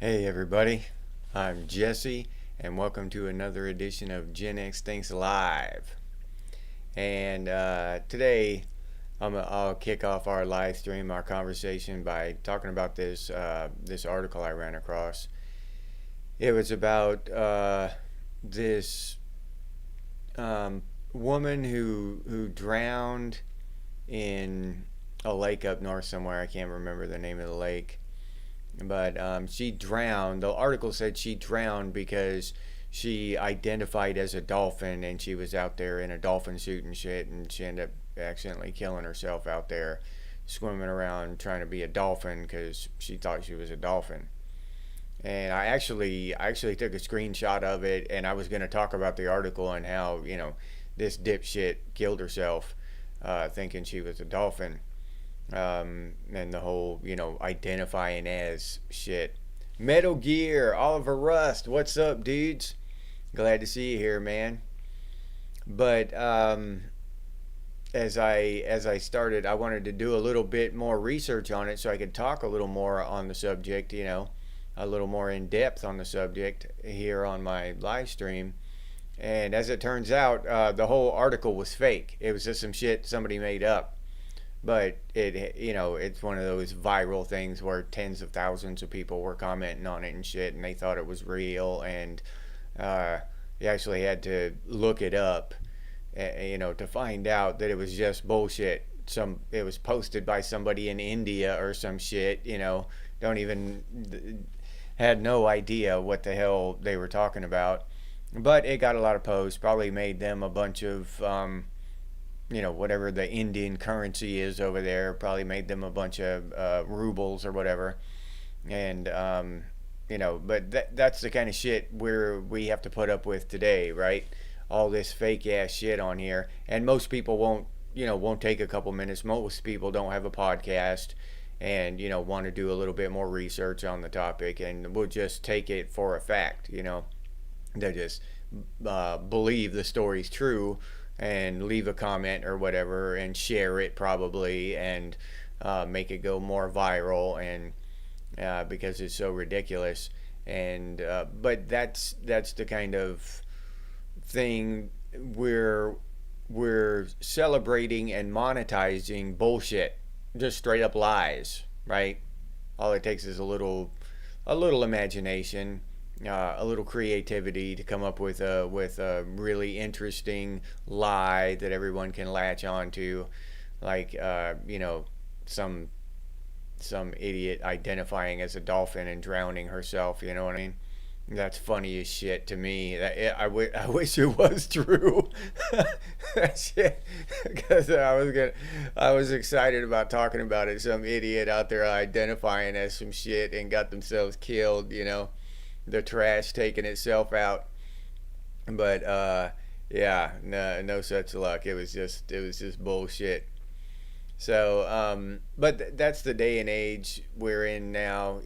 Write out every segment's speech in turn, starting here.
Hey everybody, I'm Jesse, and welcome to another edition of Gen X Thinks Live. And today, I'll kick off our live stream, our conversation, by talking about this article I ran across. It was about this woman who drowned in a lake up north somewhere. I can't remember the name of the lake, but she drowned. The article said she drowned because she identified as a dolphin and she was out there in a dolphin suit and shit, and she ended up accidentally killing herself out there swimming around trying to be a dolphin because she thought she was a dolphin. And I actually took a screenshot of it, and I was going to talk about the article and how this dipshit killed herself thinking she was a dolphin, and the whole identifying as shit. Metal Gear, Oliver Rust, what's up, dudes? Glad to see you here, man. But as I started, I wanted to do a little bit more research on it so I could talk a little more on the subject, a little more in depth on the subject here on my live stream. And as it turns out, the whole article was fake. It was just some shit somebody made up. But it's one of those viral things where tens of thousands of people were commenting on it and shit, and they thought it was real, and you actually had to look it up, to find out that it was just bullshit. It was posted by somebody in India or some shit. Don't even had no idea what the hell they were talking about, but it got a lot of posts. Probably made them a bunch of whatever the Indian currency is over there, probably made them a bunch of rubles or whatever. And, but that's the kind of shit we have to put up with today, right? All this fake ass shit on here. And most people won't take a couple minutes. Most people don't have a podcast and, want to do a little bit more research on the topic, and will just take it for a fact, They just believe the story's true and leave a comment or whatever and share it probably, and make it go more viral, and because it's so ridiculous. And but that's the kind of thing we're celebrating and monetizing bullshit, just straight up lies, right? All it takes is a little imagination, a little creativity to come up with a really interesting lie that everyone can latch on to, like some idiot identifying as a dolphin and drowning herself. You know what I mean? That's funny as shit to me. I wish it was true. That shit, because I was excited about talking about it. Some idiot out there identifying as some shit and got themselves killed. The trash taking itself out. But yeah, no such luck. It was just bullshit. So but that's the day and age we're in now.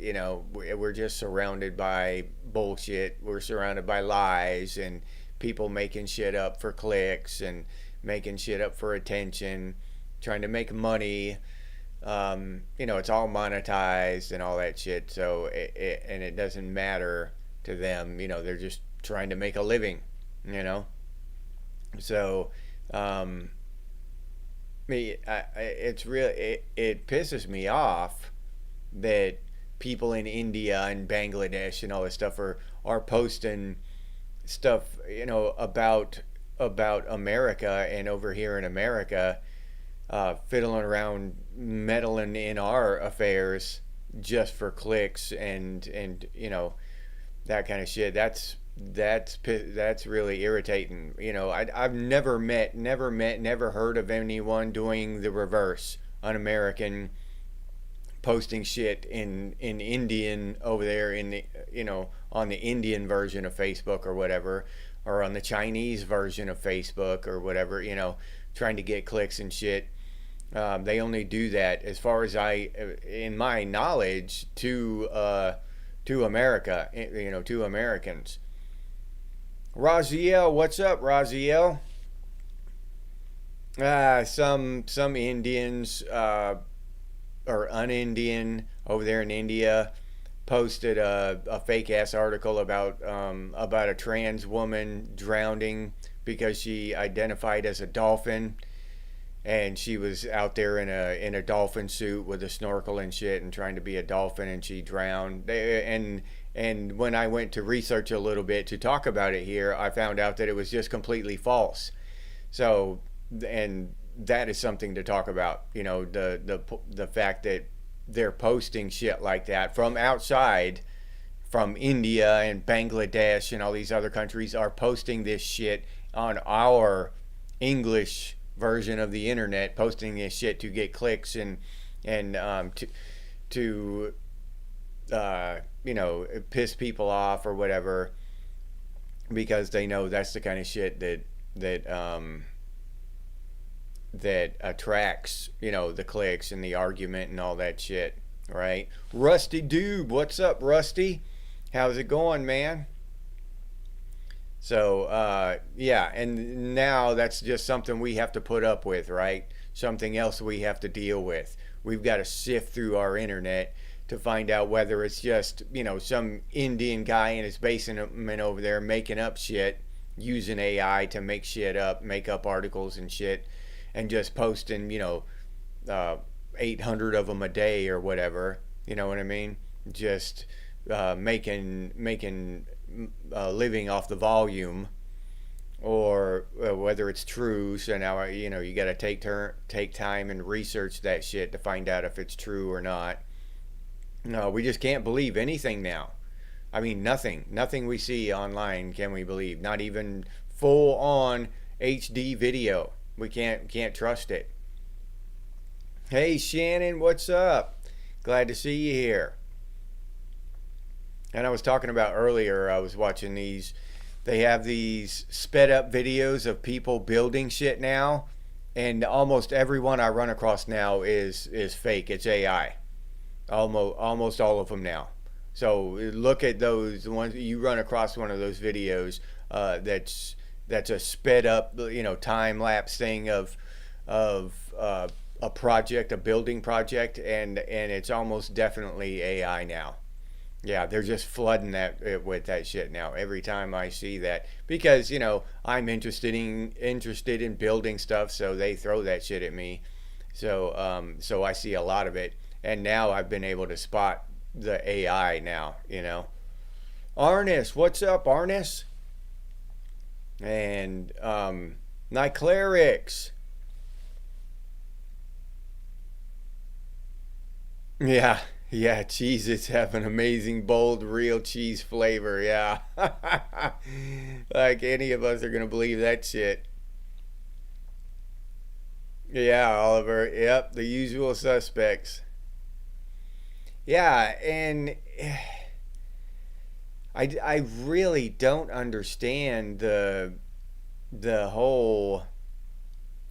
We're just surrounded by bullshit. We're surrounded by lies and people making shit up for clicks and making shit up for attention, trying to make money. It's all monetized and all that shit. So it doesn't matter to them. They're just trying to make a living. So it's really it pisses me off that people in India and Bangladesh and all this stuff are posting stuff about America, and over here in America, fiddling around, meddling in our affairs just for clicks and that kind of shit. That's really irritating. I've never heard of anyone doing the reverse. An American posting shit in Indian over there in the on the Indian version of Facebook or whatever, or on the Chinese version of Facebook or whatever, trying to get clicks and shit. They only do that, as far as in my knowledge, to America, to Americans. Raziel, what's up, Raziel? Some Indians or un-Indian over there in India posted a fake ass article about a trans woman drowning because she identified as a dolphin, and she was out there in a dolphin suit with a snorkel and shit and trying to be a dolphin, and she drowned. And when I went to research a little bit to talk about it here, I found out that it was just completely false. So, and that is something to talk about. You know, the fact that they're posting shit like that from outside, from India and Bangladesh and all these other countries are posting this shit on our English version of the internet, posting this shit to get clicks and to you know, piss people off or whatever, because they know that's the kind of shit that attracts, you know, the clicks and the argument and all that shit, right? Rusty Doob, what's up, Rusty? How's it going, man? So, yeah, and now that's just something we have to put up with, right? Something else we have to deal with. We've got to sift through our internet to find out whether it's just, you know, some Indian guy in his basement over there making up shit, using AI to make shit up, make up articles and shit, and just posting, you know, 800 of them a day or whatever. You know what I mean? Just making a living off the volume, or whether it's true. So now, you know, you got to take time and research that shit to find out if it's true or not. No, we just can't believe anything now. I mean, nothing we see online can we believe. Not even full on HD video. We can't trust it. Hey Shannon, what's up? Glad to see you here. And I was talking about earlier, I was watching these, they have these sped up videos of people building shit now, and almost everyone I run across now is fake. It's AI. Almost all of them now. So look at those ones. You run across one of those videos that's a sped up, you know, time lapse thing of a project, a building project, and it's almost definitely AI now. Yeah, they're just flooding that with that shit now. Every time I see that, because you know I'm interested in building stuff, so they throw that shit at me. So I see a lot of it, and now I've been able to spot the AI now. You know, Arnis, what's up, Arnis? And Nyclerix. Yeah, yeah, cheeses have an amazing, bold, real cheese flavor. Yeah. Like any of us are going to believe that shit. Yeah, Oliver. Yep, the usual suspects. Yeah, and I really don't understand the whole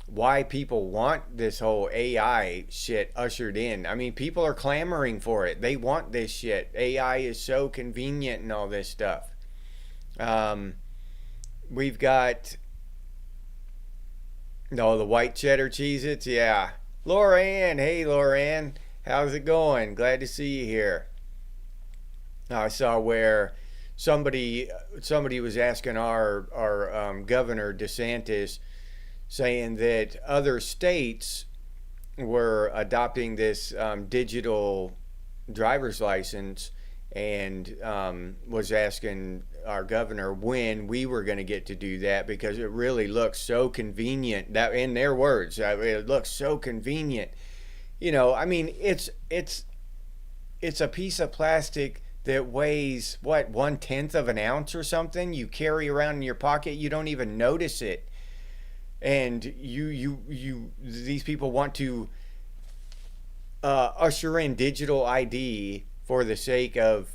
why people want this whole AI shit ushered in. I mean, people are clamoring for it. They want this shit. AI is so convenient and all this stuff. Um, we've got no the white cheddar Cheez-Its. Yeah, Laura Hey, Laura, how's it going? Glad to see you here. I saw where somebody was asking our governor DeSantis, saying that other states were adopting this digital driver's license, and was asking our governor when we were going to get to do that, because it really looks so convenient. That, in their words, it looks so convenient. You know, I mean, it's a piece of plastic that weighs what, 1/10 of an ounce or something. You carry around in your pocket. You don't even notice it, and you these people want to usher in digital ID for the sake of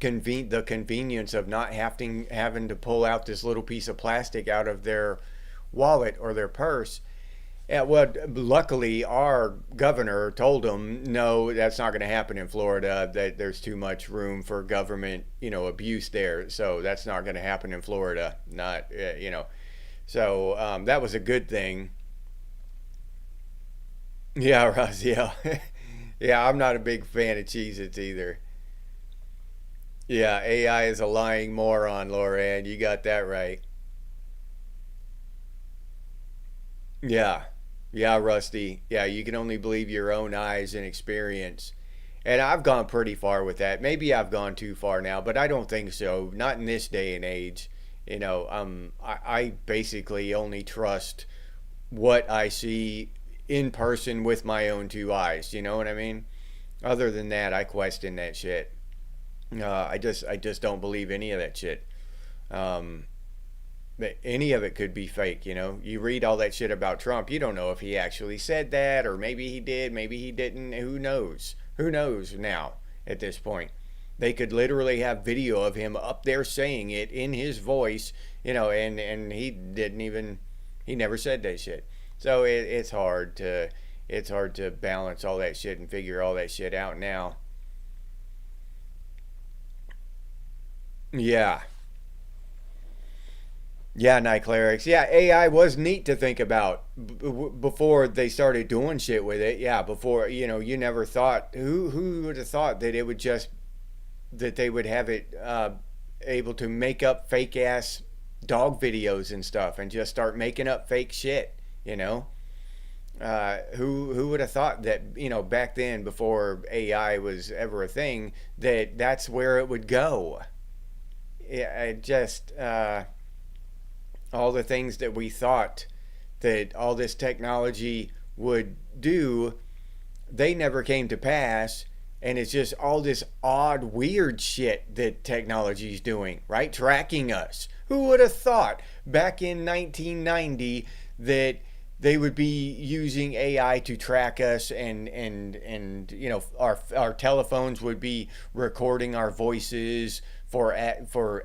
the convenience of not having to pull out this little piece of plastic out of their wallet or their purse. Yeah, well, luckily our governor told them no, that's not going to happen in Florida. That there's too much room for government, you know, abuse there. So that's not going to happen in Florida. Not, you know. So that was a good thing. Yeah, Ross. Yeah, yeah. I'm not a big fan of Cheez-Its either. Yeah, AI is a lying moron, Loran. You got that right. Yeah. Yeah, Rusty. Yeah, you can only believe your own eyes and experience. And I've gone pretty far with that. Maybe I've gone too far now, but I don't think so. Not in this day and age. I basically only trust what I see in person with my own two eyes. You know what I mean? Other than that, I question that shit. I just don't believe any of that shit. Um, any of it could be fake. You read all that shit about Trump. You don't know if he actually said that, or maybe he did, maybe he didn't. Who knows now at this point? They could literally have video of him up there saying it in his voice, and he never said that shit. So it's hard to balance all that shit and figure all that shit out now. Yeah. Yeah, night clerics. Yeah, AI was neat to think about before they started doing shit with it. Yeah, before you never thought who would have thought that it would just that they would have it able to make up fake ass dog videos and stuff and just start making up fake shit. You know, who would have thought that back then before AI was ever a thing that that's where it would go? Yeah, it just all the things that we thought that all this technology would do, they never came to pass. And it's just all this odd, weird shit that technology is doing, right? Tracking us. Who would have thought back in 1990 that they would be using AI to track us and our telephones would be recording our voices for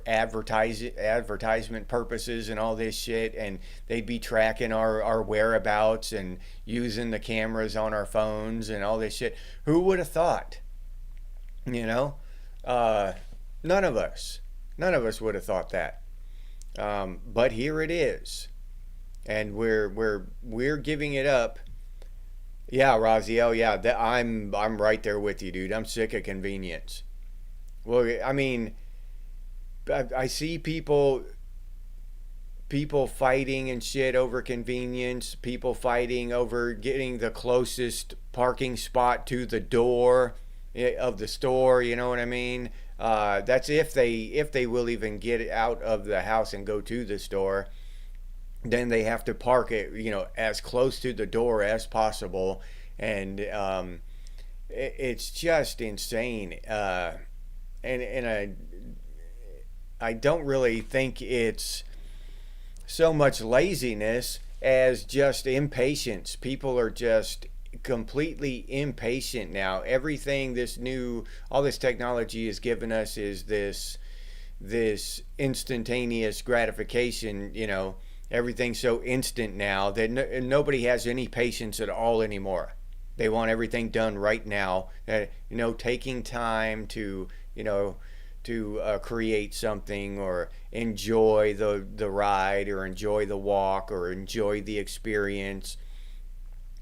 advertisement purposes and all this shit, and they'd be tracking our whereabouts and using the cameras on our phones and all this shit. Who would have thought? You know, uh, none of us, none of us would have thought that. But here it is, and we're giving it up. Yeah, Raziel. Yeah, I'm right there with you, dude. I'm sick of convenience. Well, I mean, I see people fighting and shit over convenience. People fighting over getting the closest parking spot to the door of the store. You know what I mean? That's if they will even get out of the house and go to the store. Then they have to park it, as close to the door as possible, and it's just insane. And I don't really think it's so much laziness as just impatience. People are just completely impatient now. Everything all this technology has given us is this instantaneous gratification. Everything's so instant now that nobody has any patience at all anymore. They want everything done right now. Taking time to create something or enjoy the ride or enjoy the walk or enjoy the experience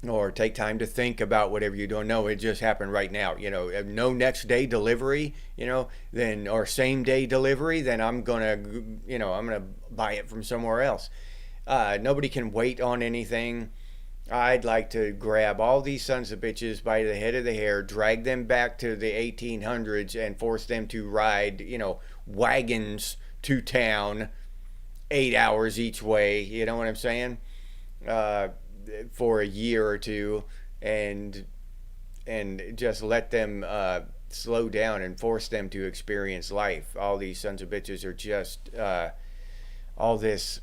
or take time to think about whatever you're doing. No, it just happened right now. No next day delivery, then or same day delivery, then I'm gonna buy it from somewhere else. Nobody can wait on anything. I'd like to grab all these sons of bitches by the head of the hair, drag them back to the 1800s, and force them to ride, wagons to town, 8 hours each way. You know what I'm saying? Uh, for a year or two, and just let them slow down and force them to experience life. All these sons of bitches are just all this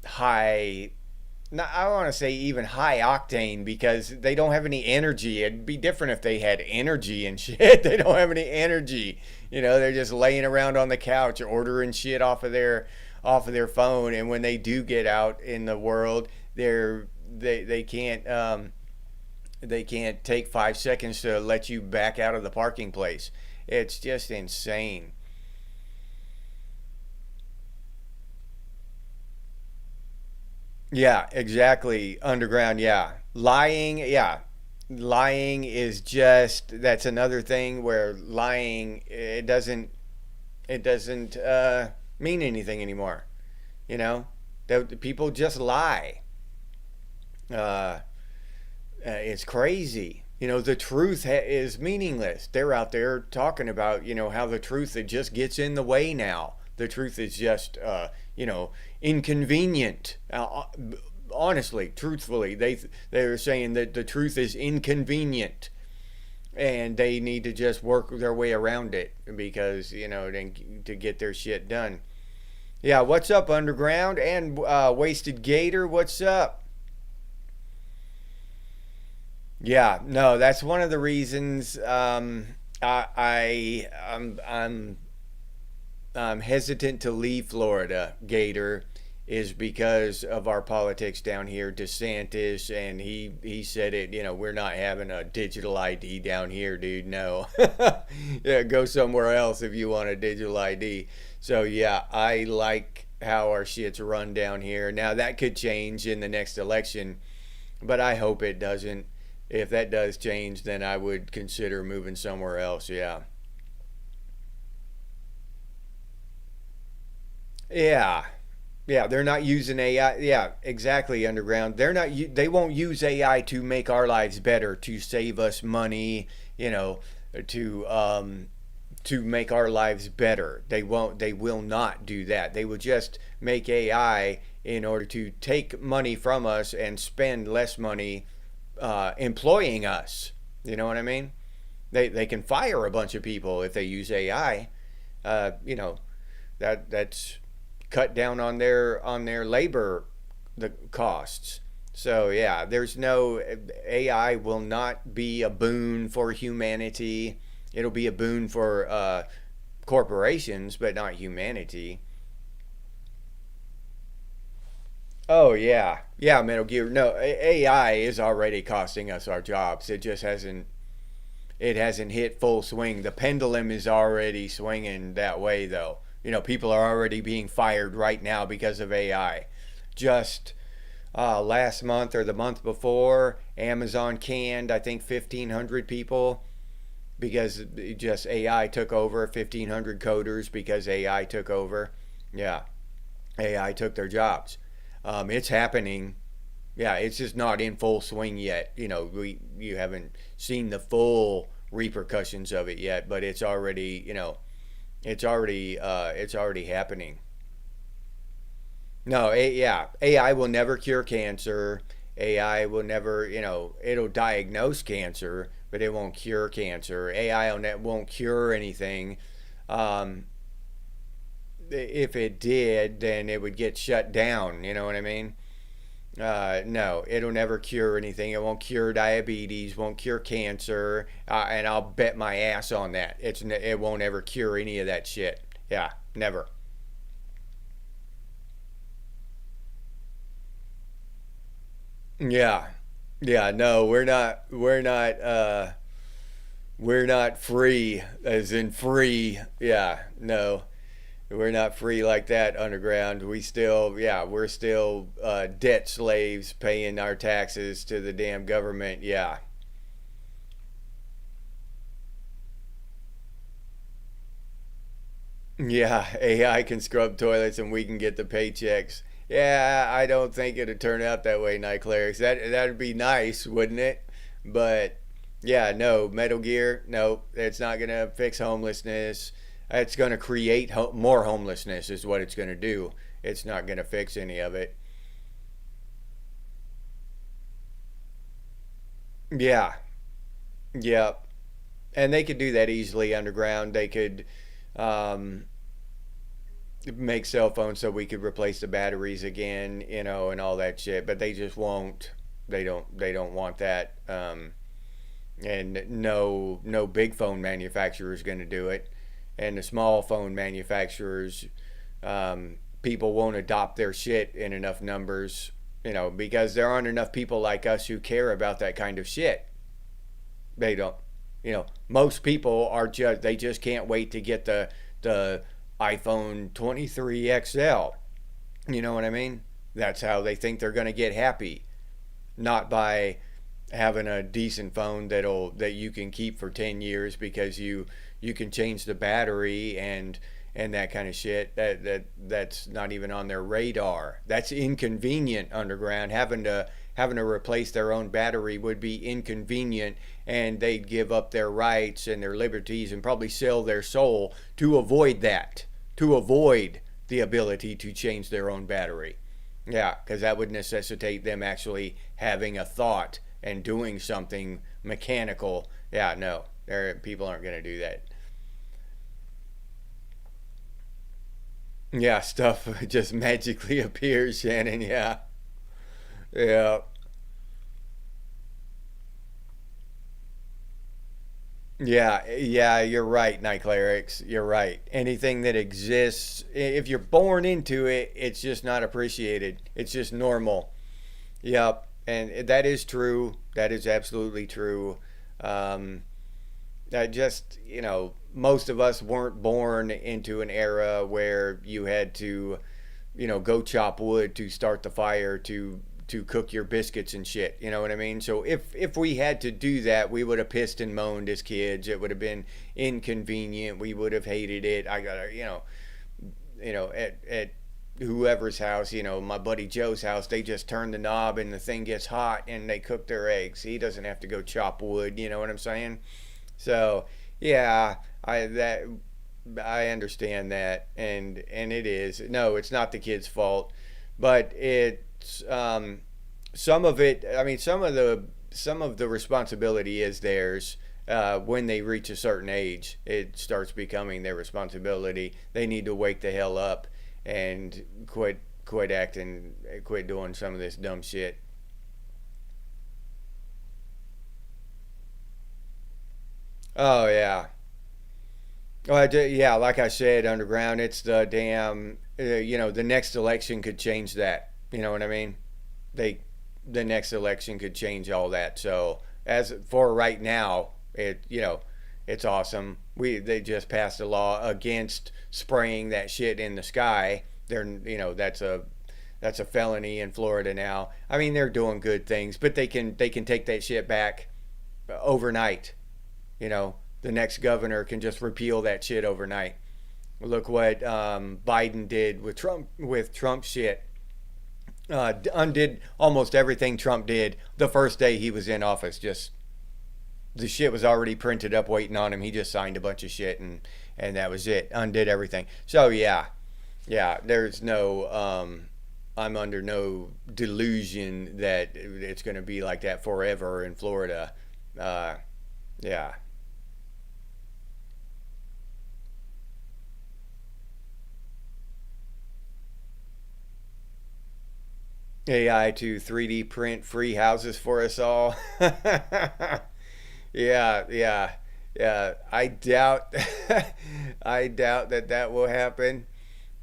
high, not, I want to say even high octane, because they don't have any energy. It'd be different if they had energy and shit. They don't have any energy. They're just laying around on the couch ordering shit off of their phone, and when they do get out in the world, they can't take 5 seconds to let you back out of the parking place. It's just insane. Yeah, exactly. Underground, yeah. Lying, yeah. Lying is just, that's another thing where lying, it doesn't It doesn't mean anything anymore. You know, the people just lie. Uh, it's crazy. The truth is meaningless. They're out there talking about, how the truth, it just gets in the way now. The truth is just, inconvenient. Honestly, truthfully, they're saying that the truth is inconvenient, and they need to just work their way around it because to get their shit done. Yeah, what's up, Underground and Wasted Gator? What's up? Yeah, no, that's one of the reasons I'm hesitant to leave Florida, Gator, is because of our politics down here. DeSantis, and he said it. We're not having a digital ID down here, dude. No, yeah, go somewhere else if you want a digital ID. So yeah, I like how our shit's run down here. Now that could change in the next election, but I hope it doesn't. If that does change, then I would consider moving somewhere else. Yeah. Yeah. Yeah, they're not using AI. Yeah, exactly, Underground. They won't use AI to make our lives better, to save us money, you know, to to make our lives better. They will not do that. They will just make AI in order to take money from us and spend less money employing us. You know what I mean? They can fire a bunch of people if they use AI. Uh, you know that's cut down on their labor the costs. So yeah, there's no AI will not be a boon for humanity. It'll be a boon for corporations, but not humanity. Oh yeah, yeah, Metal Gear. No, AI is already costing us our jobs. It hasn't hit full swing. The pendulum is already swinging that way, though. People are already being fired right now because of AI. Just last month or the month before, Amazon canned, I think, 1,500 people because just AI took over. 1,500 coders because AI took over. Yeah, AI took their jobs. It's happening. Yeah, it's just not in full swing yet. You haven't seen the full repercussions of it yet, but it's already happening. No, yeah, AI will never cure cancer. AI will never, it'll diagnose cancer, but it won't cure cancer. AI won't cure anything. Um, if it did, then it would get shut down. You know what I mean? No, it'll never cure anything. It won't cure diabetes, won't cure cancer, and I'll bet my ass on that. It won't ever cure any of that shit. Yeah, never. Yeah, yeah. No, we're not free, as in free. Yeah, no. We're not free like that, Underground. We're still debt slaves paying our taxes to the damn government. Yeah. Yeah, AI can scrub toilets and we can get the paychecks. Yeah, I don't think it'd turn out that way, Night Clerics. That'd be nice, wouldn't it? But yeah, no, Metal Gear, no, it's not gonna fix homelessness. It's gonna create more homelessness, is what it's gonna do. It's not gonna fix any of it. Yeah, yeah, and they could do that easily underground. They could um, make cell phones so we could replace the batteries again, and all that shit. But they just won't. They don't want that. And no big phone manufacturer is going to do it. And the small phone manufacturers, people won't adopt their shit in enough numbers, because there aren't enough people like us who care about that kind of shit. They don't. Most people are just they just can't wait to get the iPhone 23 XL. You know what I mean? That's how they think they're going to get happy, not by having a decent phone that you can keep for 10 years because you can change the battery and that kind of shit. That's not even on their radar. That's inconvenient underground. Having to replace their own battery would be inconvenient, and they'd give up their rights and their liberties and probably sell their soul to avoid that, to avoid the ability to change their own battery. Yeah, because that would necessitate them actually having a thought and doing something mechanical. Yeah, no, people aren't going to do that. Yeah, stuff just magically appears, Shannon. Yeah, yeah, yeah. You're right, Night Clerics. You're right. Anything that exists, if you're born into it, it's just not appreciated. It's just normal. Yep, and that is true. That is absolutely true. Um, that just most of us weren't born into an era where you had to go chop wood to start the fire to cook your biscuits and shit. You know what I mean? So if we had to do that, we would have pissed and moaned as kids. It would have been inconvenient. We would have hated it. I got at whoever's house, my buddy Joe's house, they just turn the knob and the thing gets hot and they cook their eggs. He doesn't have to go chop wood. You know what I'm saying? So yeah, I understand that, and it is no, it's not the kid's fault, but it's some of it. I mean, some of the responsibility is theirs. When they reach a certain age, it starts becoming their responsibility. They need to wake the hell up and quit acting, quit doing some of this dumb shit. Oh yeah. Yeah, like I said, underground. It's the damn. The next election could change that. You know what I mean? They, the next election could change all that. So as for right now, it's awesome. They just passed a law against spraying that shit in the sky. That's a felony in Florida now. I mean, they're doing good things, but they can take that shit back overnight. The next governor can just repeal that shit overnight. Look what Biden did with Trump shit. Undid almost everything Trump did the first day he was in office. Just the shit was already printed up waiting on him. He just signed a bunch of shit and that was it. Undid everything. So yeah, yeah. There's no. I'm under no delusion that it's going to be like that forever in Florida. Uh, yeah. AI to 3D print free houses for us all. Yeah, yeah, yeah. I doubt, I doubt that will happen.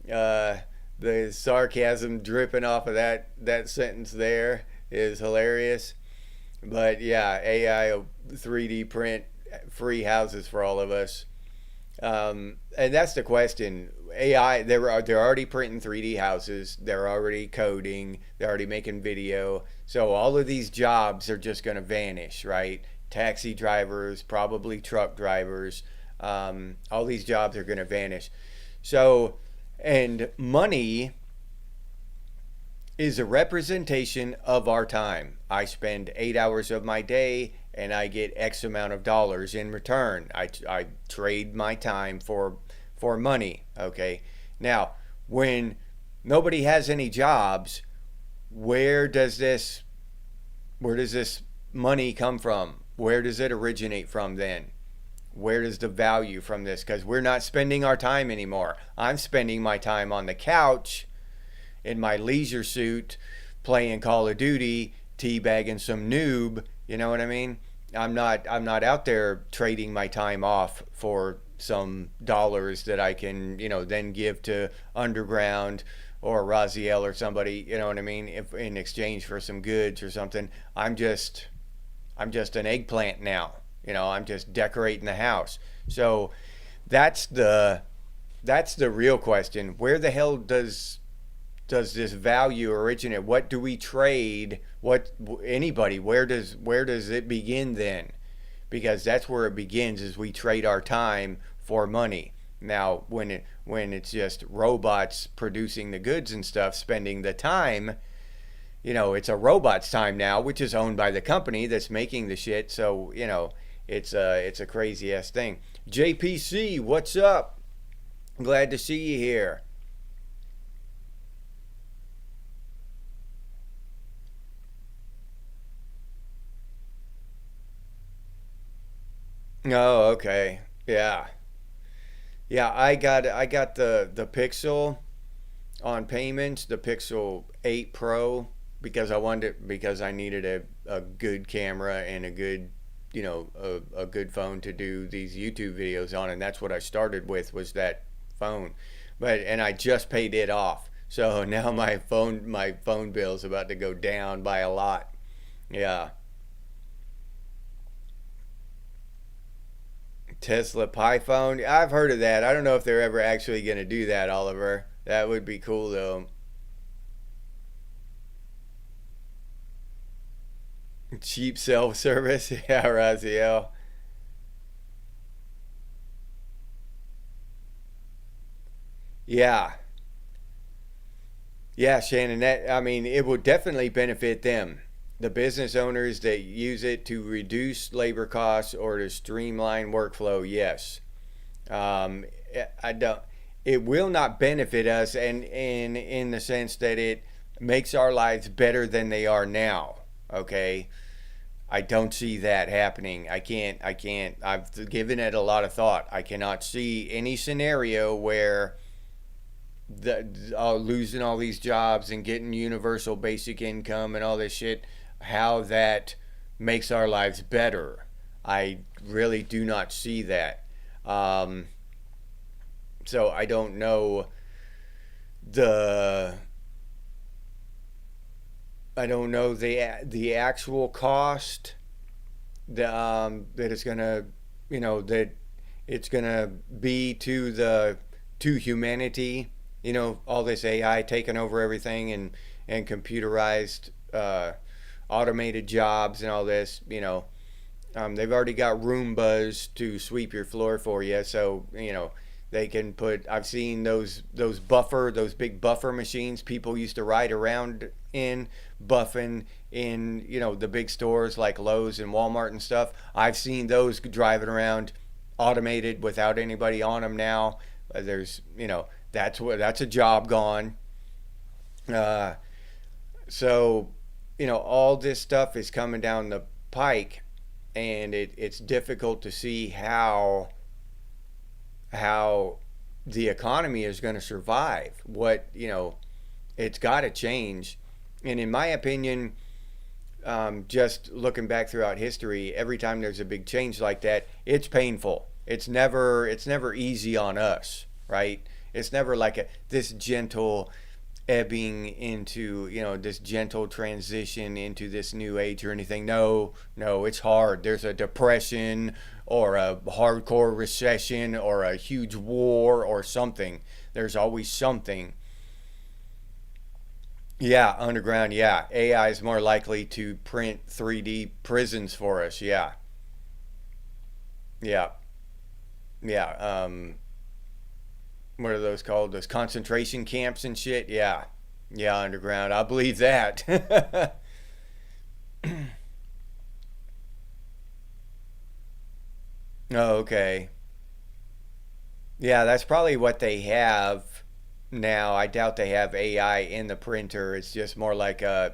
Uh, the sarcasm dripping off of that sentence there is hilarious. But yeah, AI will 3D print free houses for all of us. And that's the question. AI, they're already printing 3D houses. They're already coding. They're already making video. So all of these jobs are just going to vanish, right? Taxi drivers, probably truck drivers. All these jobs are going to vanish. So, and money is a representation of our time. I spend 8 hours of my day and I get X amount of dollars in return. I trade my time for money. Okay. Now, when nobody has any jobs, where does this where does this money come from? Where does it originate from then? Where does the value from this? Because we're not spending our time anymore. I'm spending my time on the couch in my leisure suit playing Call of Duty, teabagging some noob. You know what I mean? I'm not out there trading my time off for some dollars that I can, then give to Underground or Raziel or somebody, you know what I mean, if in exchange for some goods or something. I'm just an eggplant now. I'm just decorating the house. So that's the that's the real question. Where the hell does this value originate? What do we trade? What anybody? Where does it begin then? Because that's where it begins. Is we trade our time for money. Now, when it's just robots producing the goods and stuff, spending the time, it's a robot's time now, which is owned by the company that's making the shit. So, it's a crazy ass thing. JPC, what's up? Glad to see you here. Oh, okay. Yeah. Yeah, I got the Pixel on payments, the Pixel 8 Pro, because I needed a good camera and a good a good phone to do these YouTube videos on, and that's what I started with, was that phone. And I just paid it off. So now my phone bill is about to go down by a lot. Yeah. Tesla Pi phone. I've heard of that. I don't know if they're ever actually going to do that, Oliver. That would be cool though. Cheap self service. Yeah, Raziel. Yeah. Yeah, Shannon, that I mean, it would definitely benefit them. The business owners that use it to reduce labor costs or to streamline workflow, yes. Um, I don't. It will not benefit us, and in the sense that it makes our lives better than they are now. Okay, I don't see that happening. I can't. I can't. I've given it a lot of thought. I cannot see any scenario where losing all these jobs and getting universal basic income and all this shit, how that makes our lives better. I really do not see that. Um, so I don't know the the actual cost that it's gonna that it's gonna be to humanity. All this AI taking over everything, and computerized automated jobs and all this. They've already got Roombas to sweep your floor for you, so they can put. I've seen those big buffer machines people used to ride around in, buffing in the big stores like Lowe's and Walmart and stuff. I've seen those driving around automated without anybody on them now. There's that's a job gone. Uh, so all this stuff is coming down the pike, and it's difficult to see how the economy is going to survive. It's got to change. And in my opinion, just looking back throughout history, every time there's a big change like that, it's painful. It's never easy on us, right? It's never like this gentle ebbing into this gentle transition into this new age or anything. No, no, it's hard. There's a depression or a hardcore recession or a huge war or something. There's always something. Yeah, underground. Yeah, AI is more likely to print 3D prisons for us. Yeah, yeah, yeah. What are those called? Those concentration camps and shit. Yeah, yeah, underground. I believe that. Oh, okay. Yeah, that's probably what they have now. I doubt they have AI in the printer. It's just more like a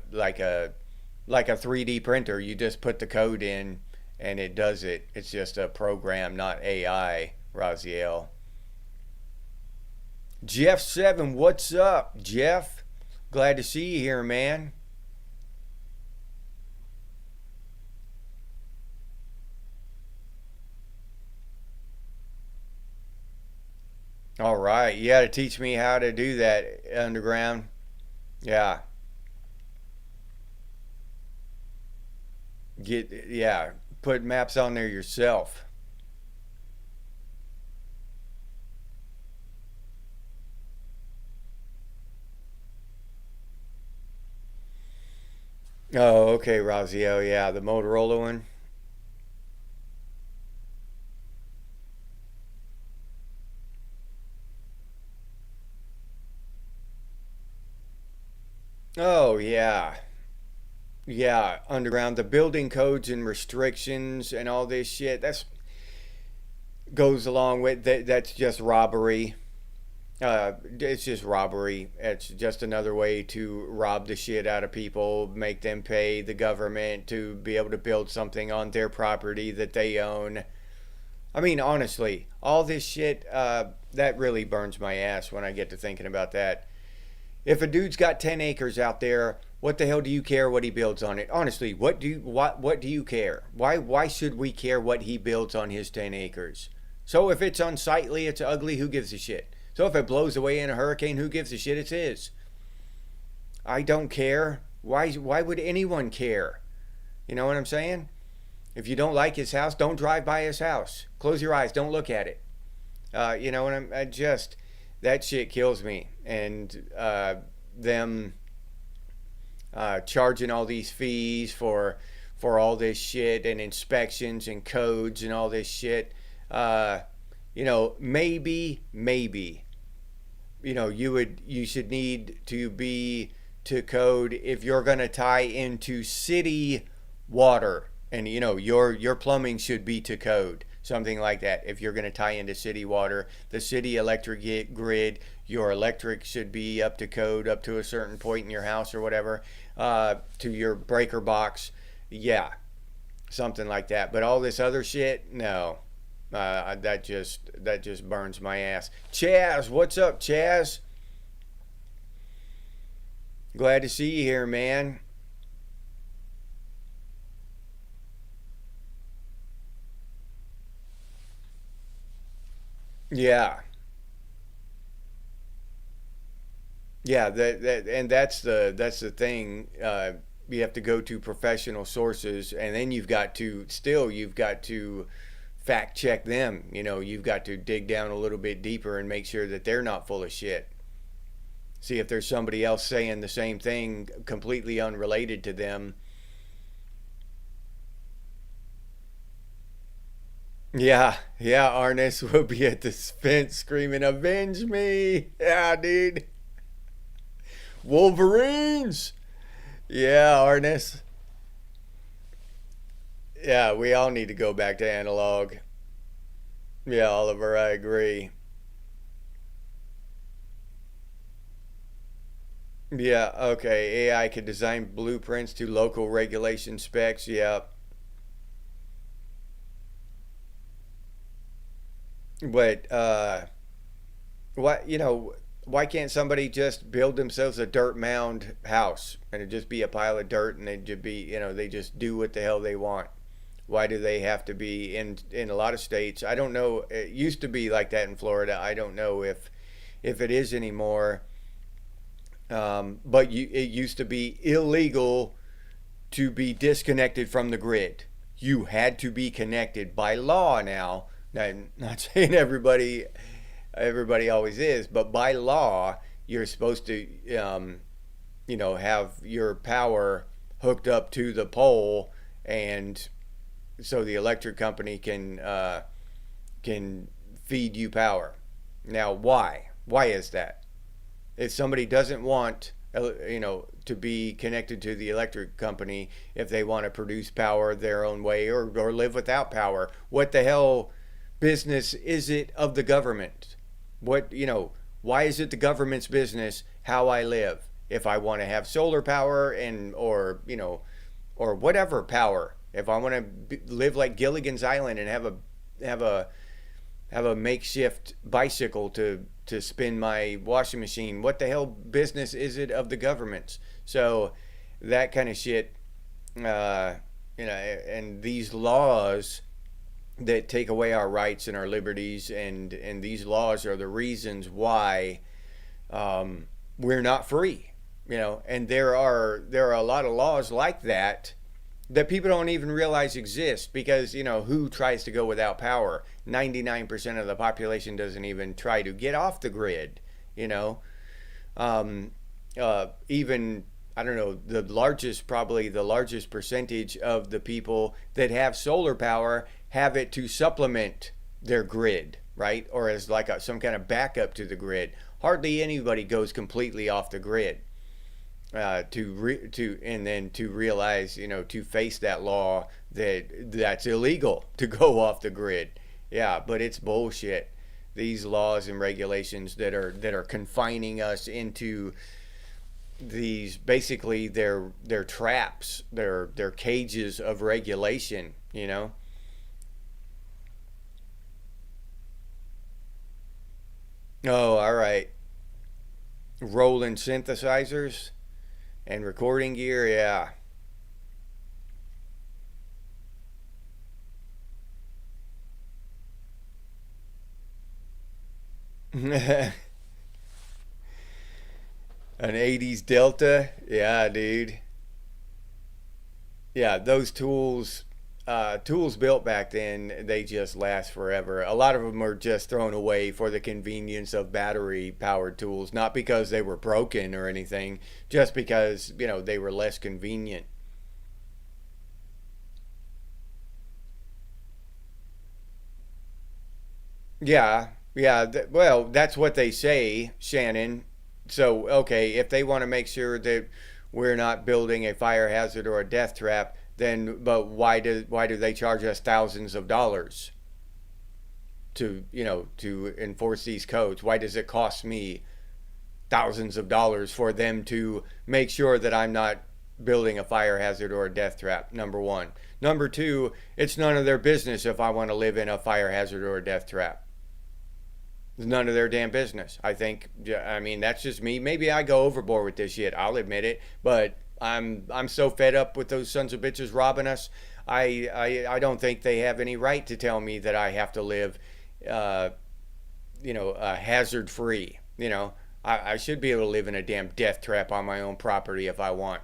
3D printer. You just put the code in and it does it. It's just a program, not AI, Raziel. Jeff7, what's up, Jeff? Glad to see you here, man. All right, you got to teach me how to do that underground. Yeah, yeah, put maps on there yourself. Oh, okay, Raziel. Yeah, the Motorola one. Oh yeah. Yeah, underground, the building codes and restrictions and all this shit. That's goes along with that. That's just robbery. It's just robbery. It's just another way to rob the shit out of people, make them pay the government to be able to build something on their property that they own. I mean, honestly, all this shit, that really burns my ass when I get to thinking about that. If a dude's got 10 acres out there, what the hell do you care what he builds on it? Honestly, what do you care? Why should we care what he builds on his 10 acres? So if it's unsightly, it's ugly, who gives a shit? So if it blows away in a hurricane, who gives a shit? It's his. I don't care. Why would anyone care? You know what I'm saying? If you don't like his house, don't drive by his house. Close your eyes, don't look at it. You know, and I just that shit kills me. And them charging all these fees for all this shit and inspections and codes and all this shit. Uh, you know, maybe, you should need to be to code if you're gonna tie into city water, and your plumbing should be to code, something like that. If you're going to tie into city water, the city electric grid, your electric should be up to code up to a certain point in your house or whatever, to your breaker box. Yeah, something like that. But all this other shit, no. That just burns my ass. Chaz, what's up, Chaz? Glad to see you here, man. Yeah, yeah. And that's the thing. You have to go to professional sources, and then you've got to fact check them. You've got to dig down a little bit deeper and make sure that they're not full of shit. See if there's somebody else saying the same thing completely unrelated to them. Yeah, yeah, Arnis will be at the fence screaming, "Avenge me!" Yeah, dude. Wolverines! Yeah, Arnis. Yeah, we all need to go back to analog. Yeah, Oliver, I agree. Yeah, okay. AI can design blueprints to local regulation specs. Yeah. But why can't somebody just build themselves a dirt mound house and it just be a pile of dirt, and they just do what the hell they want? Why do they have to be in a lot of states? I don't know. It used to be like that in Florida. I don't know if it is anymore. But it used to be illegal to be disconnected from the grid. You had to be connected by law now. I'm not saying everybody always is, but by law you're supposed to have your power hooked up to the pole, and so the electric company can feed you power. Now, why is that? If somebody doesn't want to be connected to the electric company, if they want to produce power their own way, or live without power, what the hell business is it of the government? Why is it the government's business how I live? If I want to have solar power, or whatever power, if I want to live like Gilligan's Island and have a have a makeshift bicycle to spin my washing machine. What the hell business is it of the government's? So that kind of shit, uh, and these laws that take away our rights and our liberties, and these laws are the reasons why we're not free. And there are a lot of laws like that people don't even realize exist, because who tries to go without power? 99% of the population doesn't even try to get off the grid. you know Even, I don't know, probably the largest percentage of the people that have solar power have it to supplement their grid, right? Or as like some kind of backup to the grid. Hardly anybody goes completely off the grid. to and then to realize, to face that law that's illegal to go off the grid. Yeah, but it's bullshit. These laws and regulations that are confining us into these, basically they're traps, they're cages of regulation. Oh, all right. Rolling synthesizers and recording gear, yeah. An 80s Delta, yeah, dude. Yeah, those tools built back then, they just last forever. A lot of them are just thrown away for the convenience of battery powered tools, not because they were broken or anything, just because, they were less convenient. Yeah, yeah. Well, that's what they say, Shannon. So, okay, if they want to make sure that we're not building a fire hazard or a death trap, then but why do they charge us thousands of dollars to enforce these codes? Why does it cost me thousands of dollars for them to make sure that I'm not building a fire hazard or a death trap? Number one. Number two, it's none of their business if I want to live in a fire hazard or a death trap. It's none of their damn business. I think. I mean, that's just me. Maybe I go overboard with this shit. I'll admit it. But I'm so fed up with those sons of bitches robbing us. I don't think they have any right to tell me that I have to live, uh, hazard free. I should be able to live in a damn death trap on my own property if I want.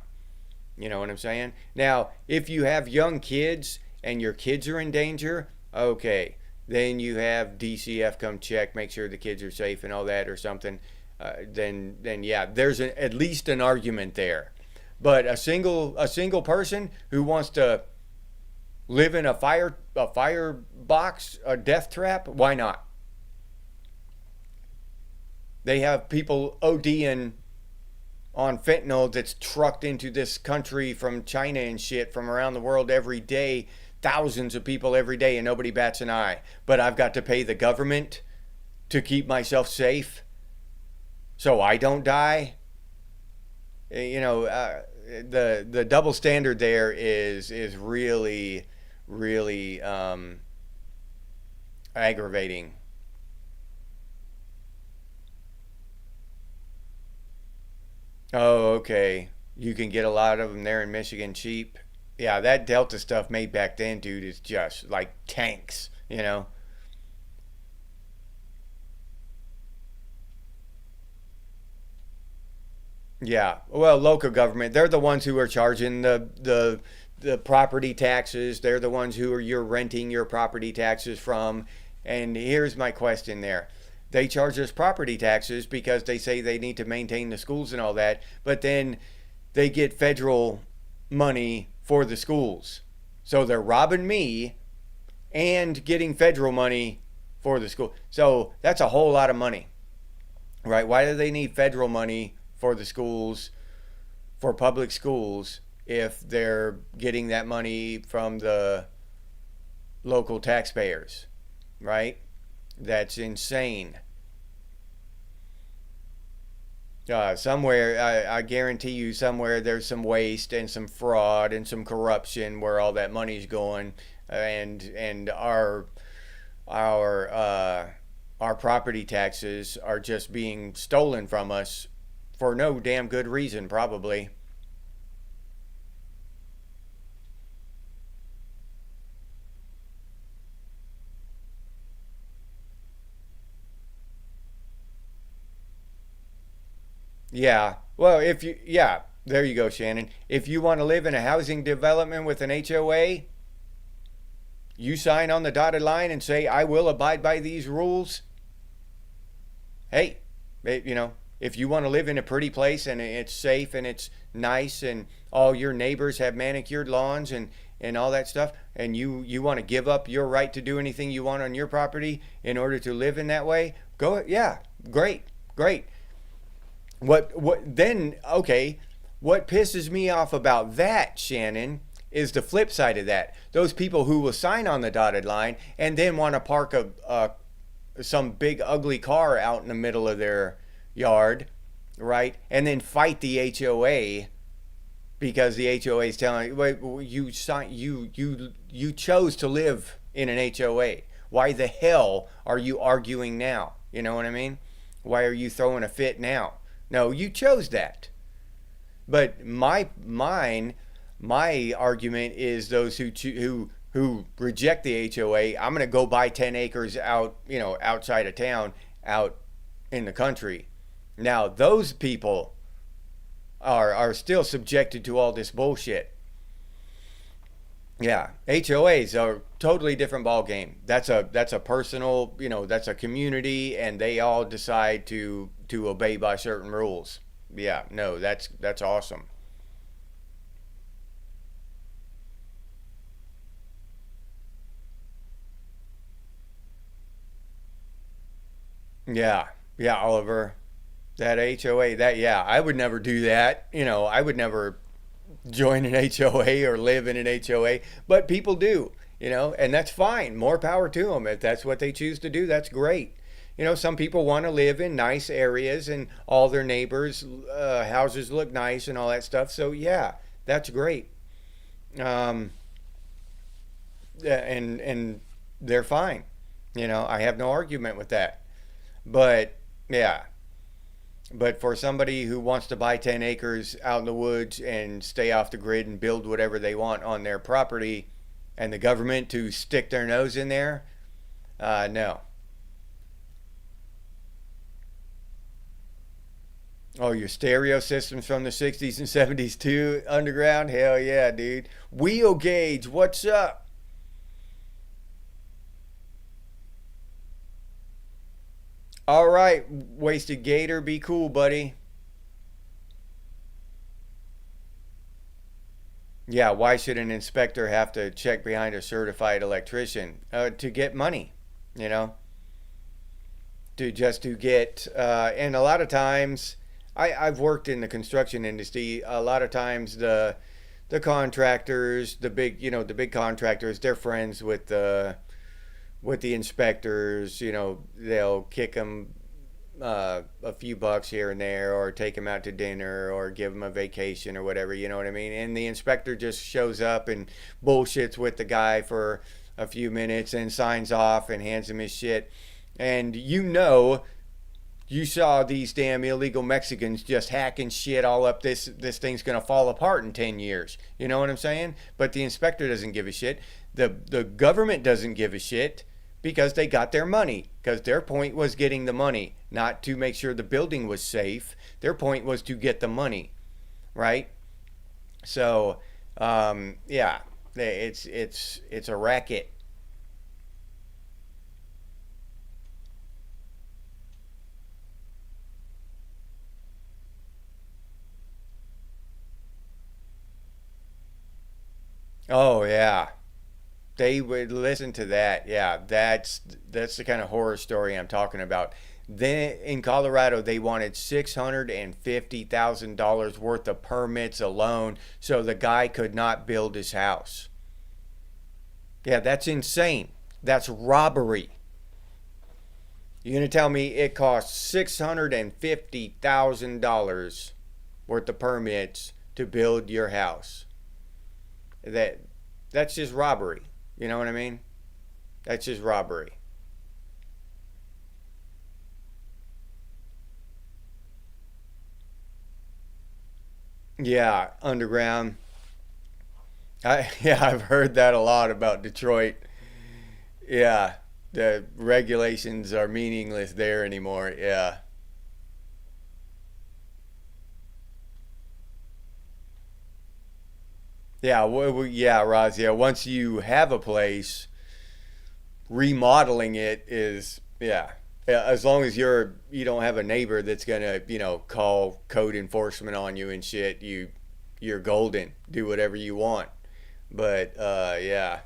You know what I'm saying? Now, if you have young kids and your kids are in danger, okay, then you have DCF come check, make sure the kids are safe and all that or something. Then yeah, there's at least an argument there. But a single person who wants to live in a fire box, a death trap, why not? They have people ODing on fentanyl that's trucked into this country from China and shit from around the world every day, thousands of people every day, and nobody bats an eye. But I've got to pay the government to keep myself safe so I don't die. The double standard there is really really aggravating. Oh, okay. You can get a lot of them there in Michigan cheap. Yeah, that Delta stuff made back then, dude, is just like tanks. Yeah. Well, local government, they're the ones who are charging the property taxes. They're the ones who are you're renting your property taxes from. And here's my question there. They charge us property taxes because they say they need to maintain the schools and all that, but then they get federal money for the schools. So they're robbing me and getting federal money for the school. So that's a whole lot of money, right? Why do they need federal money for the schools, for public schools, if they're getting that money from the local taxpayers, right? That's insane. Somewhere, I guarantee you, somewhere there's some waste and some fraud and some corruption where all that money's going, and our our property taxes are just being stolen from us for no damn good reason, probably. Yeah. Well, yeah, there you go, Shannon. If you want to live in a housing development with an HOA, you sign on the dotted line and say, I will abide by these rules. Hey, if you want to live in a pretty place and it's safe and it's nice and all your neighbors have manicured lawns and all that stuff, and you want to give up your right to do anything you want on your property in order to live in that way, go, yeah, great, great. What then? Okay, What pisses me off about that, Shannon, is the flip side of that. Those people who will sign on the dotted line and then want to park some big ugly car out in the middle of their yard, right? And then fight the HOA because the HOA is telling you, wait, you chose to live in an HOA. Why the hell are you arguing now? You know what I mean? Why are you throwing a fit now? No, you chose that. But my argument is those who reject the HOA. I'm going to go buy 10 acres out, outside of town, out in the country. Now those people are still subjected to all this bullshit. Yeah, HOAs are totally different ball game. That's a personal, that's a community, and they all decide to obey by certain rules. Yeah, no, that's awesome. Yeah, yeah, Oliver, that HOA, that yeah, I would never do that. I would never join an HOA or live in an HOA, but people do, and that's fine. More power to them. If that's what they choose to do, that's great. Some people want to live in nice areas and all their neighbors' houses look nice and all that stuff. So, yeah, that's great. Um, and they're fine. I have no argument with that. But, yeah, but for somebody who wants to buy 10 acres out in the woods and stay off the grid and build whatever they want on their property, and the government to stick their nose in there, no. Oh, your stereo systems from the 60s and 70s too, underground? Hell yeah, dude. Wheel gauge, what's up? All right, wasted gator, be cool, buddy. Yeah, why should an inspector have to check behind a certified electrician? To get money, you know, to get, and a lot of times, I've worked in the construction industry. A lot of times, the contractors, the big contractors, they're friends with the inspectors. They'll kick them a few bucks here and there, or take them out to dinner, or give them a vacation or whatever. You know what I mean? And the inspector just shows up and bullshits with the guy for a few minutes and signs off and hands him his shit. And you saw these damn illegal Mexicans just hacking shit all up. This thing's gonna fall apart in 10 years. You know what I'm saying? But the inspector doesn't give a shit. The government doesn't give a shit because they got their money. Because their point was getting the money, not to make sure the building was safe. Their point was to get the money, right? So, yeah, it's a racket. Oh yeah, they would listen to that. Yeah, that's the kind of horror story I'm talking about. Then in Colorado, they wanted $650,000 worth of permits alone, so the guy could not build his house. Yeah, that's insane. That's robbery. You're gonna tell me it costs $650,000 worth of permits to build your house? That that's just robbery. You know what I mean? That's just robbery. Yeah, underground. Yeah, I've heard that a lot about Detroit. Yeah, the regulations are meaningless there anymore. Yeah. Yeah, yeah, Roz. Yeah, once you have a place, remodeling it is yeah. Yeah, as long as you don't have a neighbor that's gonna call code enforcement on you and shit, you're golden. Do whatever you want. But yeah,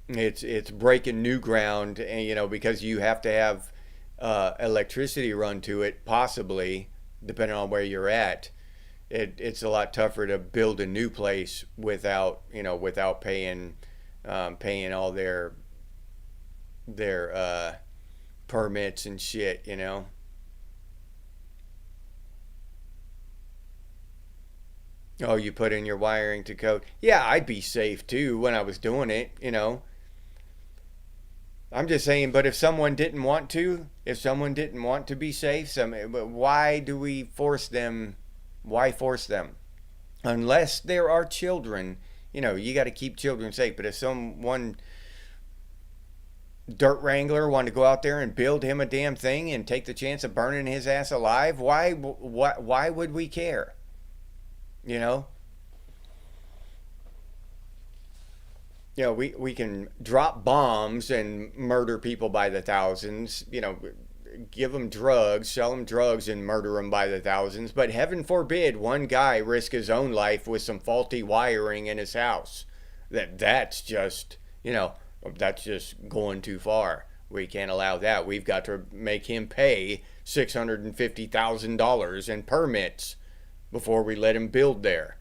it's breaking new ground, and because you have to have electricity run to it, possibly, depending on where you're at. It's a lot tougher to build a new place without, without paying all their permits and shit. Oh, you put in your wiring to code. Yeah, I'd be safe too when I was doing it. I'm just saying, but if someone didn't want to be safe, why do we force them? Why force them? Unless there are children, you got to keep children safe. But if someone dirt wrangler wanted to go out there and build him a damn thing and take the chance of burning his ass alive, why would we care? You know, we can drop bombs and murder people by the thousands. Give them drugs, sell them drugs, and murder them by the thousands. But heaven forbid one guy risk his own life with some faulty wiring in his house. That's just going too far. We can't allow that. We've got to make him pay $650,000 in permits before we let him build there.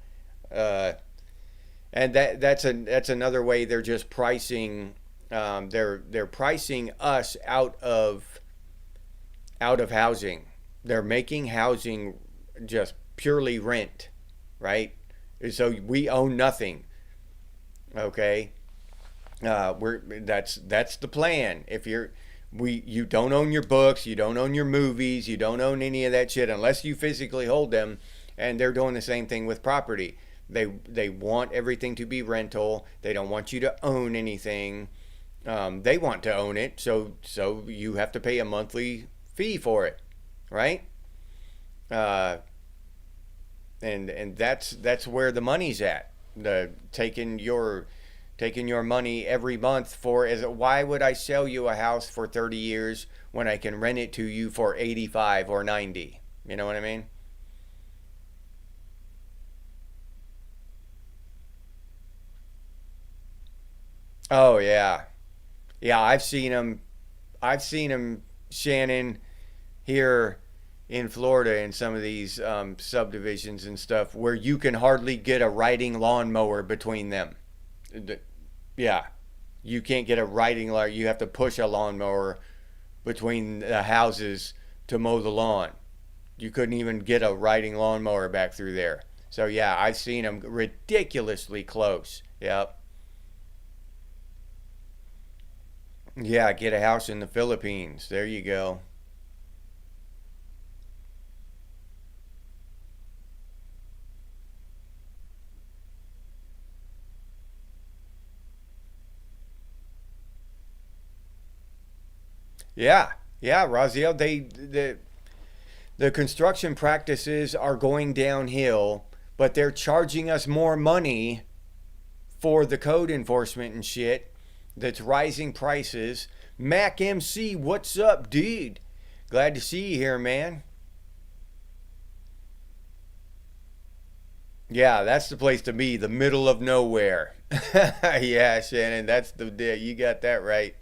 And that's another way they're just pricing. They're pricing us out of housing. They're making housing just purely rent, right? So we own nothing. Okay, that's the plan. If you don't own your books, you don't own your movies, you don't own any of that shit unless you physically hold them. And they're doing the same thing with property. They want everything to be rental. They don't want you to own anything. They want to own it, so you have to pay a monthly fee for it, right? And that's where the money's at. The taking your money every month why would I sell you a house for 30 years when I can rent it to you for 85 or 90? You know what I mean? Oh yeah. Yeah, I've seen them, Shannon, here in Florida in some of these subdivisions and stuff where you can hardly get a riding lawnmower between them. Yeah, you can't get a riding lawn. You have to push a lawnmower between the houses to mow the lawn. You couldn't even get a riding lawnmower back through there. So yeah, I've seen them ridiculously close. Yep. Yeah, get a house in the Philippines. There you go. Yeah, yeah, Raziel. The construction practices are going downhill, but they're charging us more money for the code enforcement and shit. That's rising prices. Mac MC, what's up, dude? Glad to see you here, man. Yeah, that's the place to be, the middle of nowhere. Yeah, Shannon, you got that right.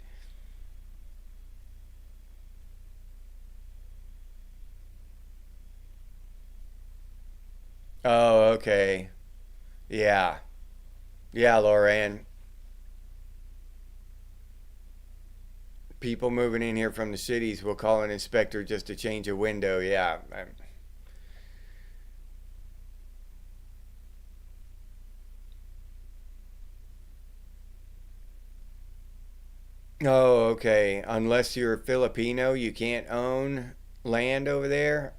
Oh, okay. Yeah. Yeah, Lorianne. People moving in here from the cities will call an inspector just to change a window. Yeah. Oh, okay. Unless you're Filipino, you can't own land over there.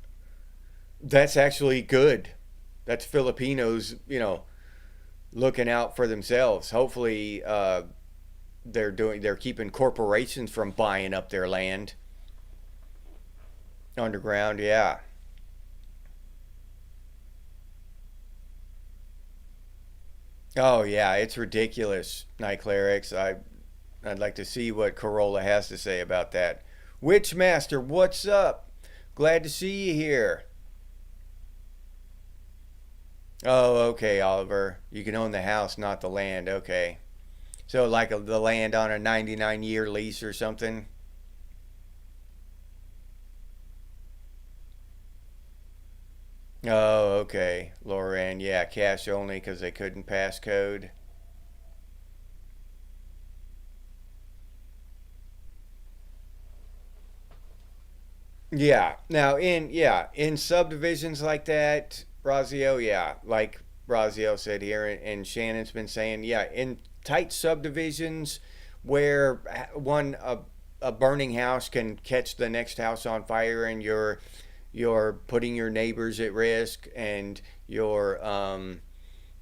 That's actually good. That's Filipinos, looking out for themselves. Hopefully, they're keeping corporations from buying up their land underground. Yeah. Oh yeah, it's ridiculous. Night clerics. I'd like to see what Corolla has to say about that. Witchmaster, what's up? Glad to see you here. Oh, okay, Oliver. You can own the house, not the land. Okay. So, like the land on a 99-year lease or something? Oh, okay, Loran. Yeah, cash only because they couldn't pass code. Yeah. Now in subdivisions like that, Razio, yeah, like Razio said here, and Shannon's been saying, yeah, in tight subdivisions where one a burning house can catch the next house on fire, and you're putting your neighbors at risk, and you're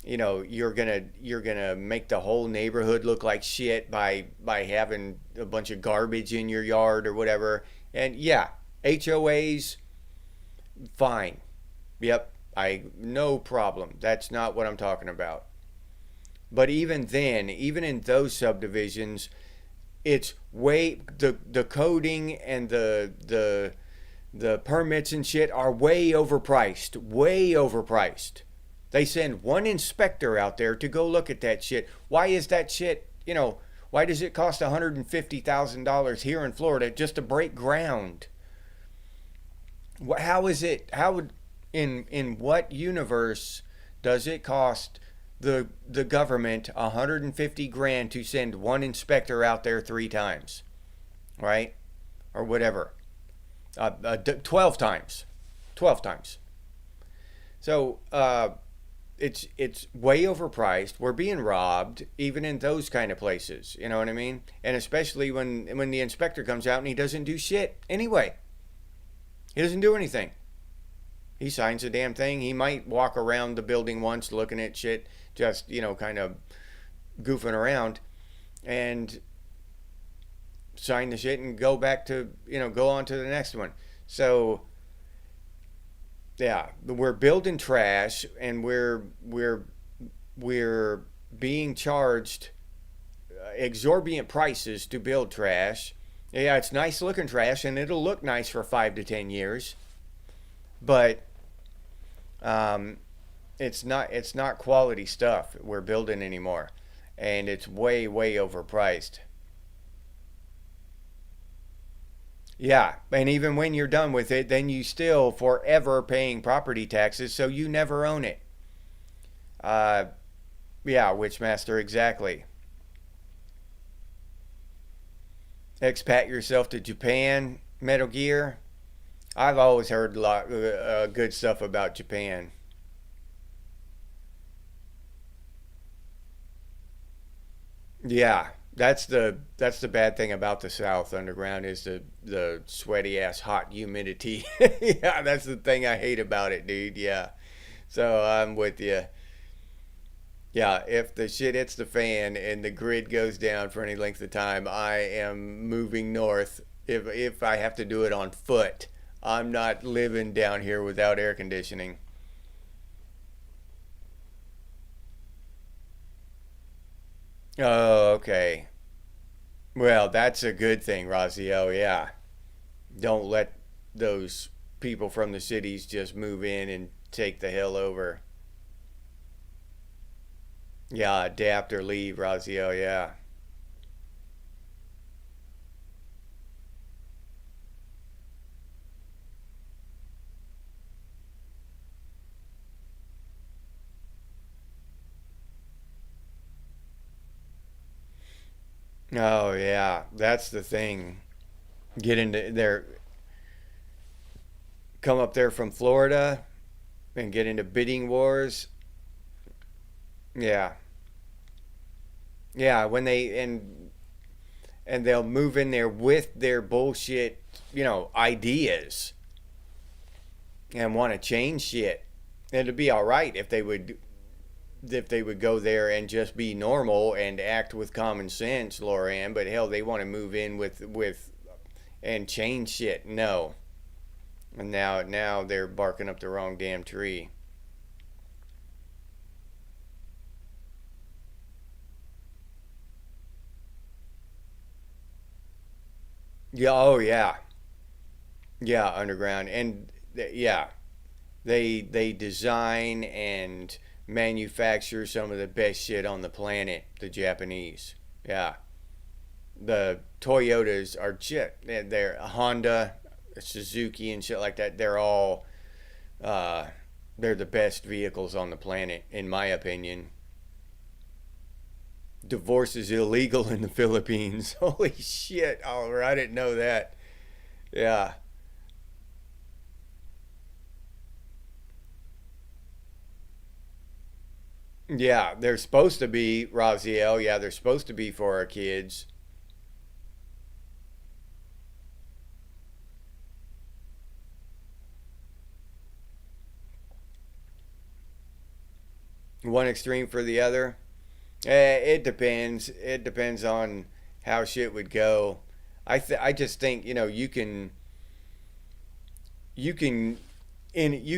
gonna make the whole neighborhood look like shit by having a bunch of garbage in your yard or whatever. And yeah, HOAs, fine. Yep, I no problem. That's not what I'm talking about. But even then, even in those subdivisions, it's way the coding and the permits and shit are way overpriced. Way overpriced. They send one inspector out there to go look at that shit. Why is that shit, why does it cost $150,000 here in Florida just to break ground? How is it? How would in what universe does it cost the government 150 grand to send one inspector out there 3 times, right, or whatever, 12 times, 12 times. So it's way overpriced. We're being robbed even in those kind of places. You know what I mean? And especially when the inspector comes out and he doesn't do shit anyway. He doesn't do anything. He signs a damn thing. He might walk around the building once looking at shit, just, kind of goofing around, and sign the shit and go back to, go on to the next one. So, yeah, we're building trash, and we're being charged exorbitant prices to build trash. Yeah, it's nice looking trash, and it'll look nice for 5 to 10 years, but um, it's not quality stuff we're building anymore, and it's way overpriced. Yeah, and even when you're done with it, then you still forever paying property taxes, so you never own it. Uh, yeah, Witchmaster, exactly. Expat yourself to Japan, Metal Gear. I've always heard a lot good stuff about Japan. Yeah, that's the bad thing about the South Underground is the sweaty ass hot humidity. Yeah, that's the thing I hate about it, dude. Yeah. So I'm with you. Yeah, if the shit hits the fan and the grid goes down for any length of time, I am moving north. If I have to do it on foot, I'm not living down here without air conditioning. Oh, okay. Well, that's a good thing, Razio. Yeah. Don't let those people from the cities just move in and take the hell over. Yeah, adapt or leave, Razio. Yeah. Oh, yeah. That's the thing. Get into there, come up there from Florida and get into bidding wars. Yeah. Yeah, when they and they'll move in there with their bullshit, ideas, and want to change shit. And it'd be all right if they would go there and just be normal and act with common sense, Loran. But hell, they want to move in with and change shit. No, and now they're barking up the wrong damn tree. Yeah. Oh yeah. Yeah. Underground and yeah, they design and manufacture some of the best shit on the planet. The Japanese. Yeah. The Toyotas are shit. They're Honda, Suzuki, and shit like that. They're all. They're the best vehicles on the planet, in my opinion. Divorce is illegal in the Philippines. Holy shit, Oliver, I didn't know that. Yeah. Yeah, they're supposed to be, Raziel. Yeah, they're supposed to be for our kids. One extreme for the other. It depends. It depends on how shit would go. I just think you can you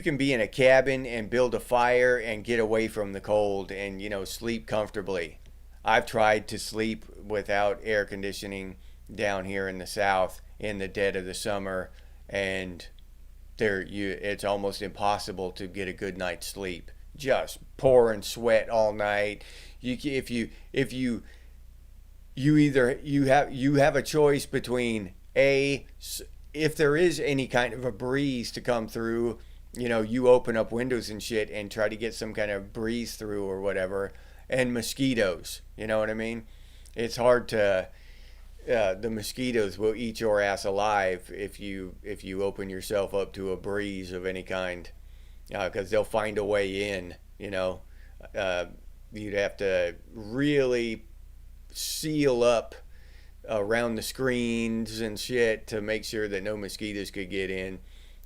can be in a cabin and build a fire and get away from the cold and sleep comfortably. I've tried to sleep without air conditioning down here in the south in the dead of the summer, and it's almost impossible to get a good night's sleep. Just pouring sweat all night. If you have a choice between a if there is any kind of a breeze to come through, you open up windows and shit and try to get some kind of breeze through or whatever, and mosquitoes. You know what I mean? It's hard to. The mosquitoes will eat your ass alive if you open yourself up to a breeze of any kind, because they'll find a way in. Uh, you'd have to really seal up around the screens and shit to make sure that no mosquitoes could get in.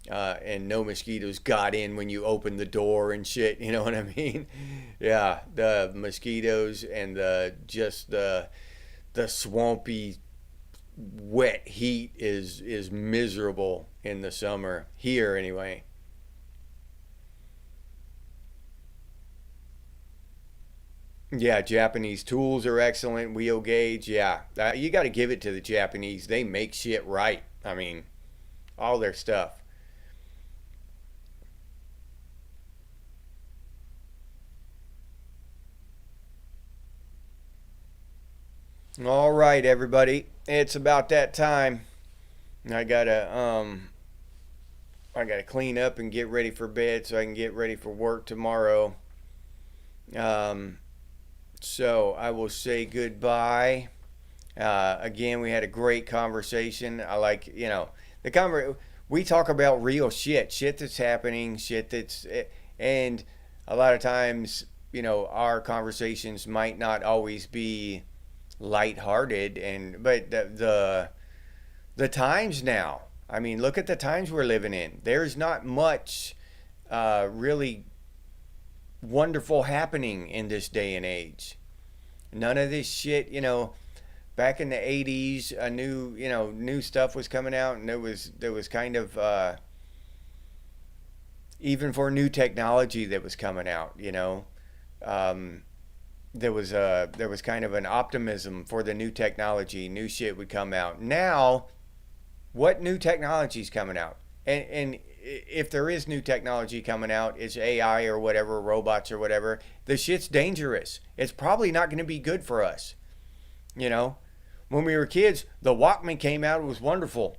And no mosquitoes got in when you opened the door and shit. You know what I mean? Yeah, the mosquitoes and the swampy, wet heat is miserable in the summer here anyway. Yeah, Japanese tools are excellent. Wheel gauge, yeah. You got to give it to the Japanese. They make shit right. I mean, all their stuff. All right, everybody. It's about that time. I gotta I gotta clean up and get ready for bed so I can get ready for work tomorrow. Um, so I will say goodbye. Again, we had a great conversation. I like, the we talk about real shit, shit that's happening, shit and a lot of times, our conversations might not always be lighthearted, but the times now. I mean, look at the times we're living in. There's not much really wonderful happening in this day and age. None of this shit, back in the 80s, a new stuff was coming out, and there was kind of even for new technology that was coming out, um, there was kind of an optimism for the new technology, new shit would come out. Now, what new technology is coming out? And if there is new technology coming out, it's AI or whatever, robots or whatever. The shit's dangerous. It's probably not going to be good for us. You know, when we were kids, the Walkman came out. It was wonderful.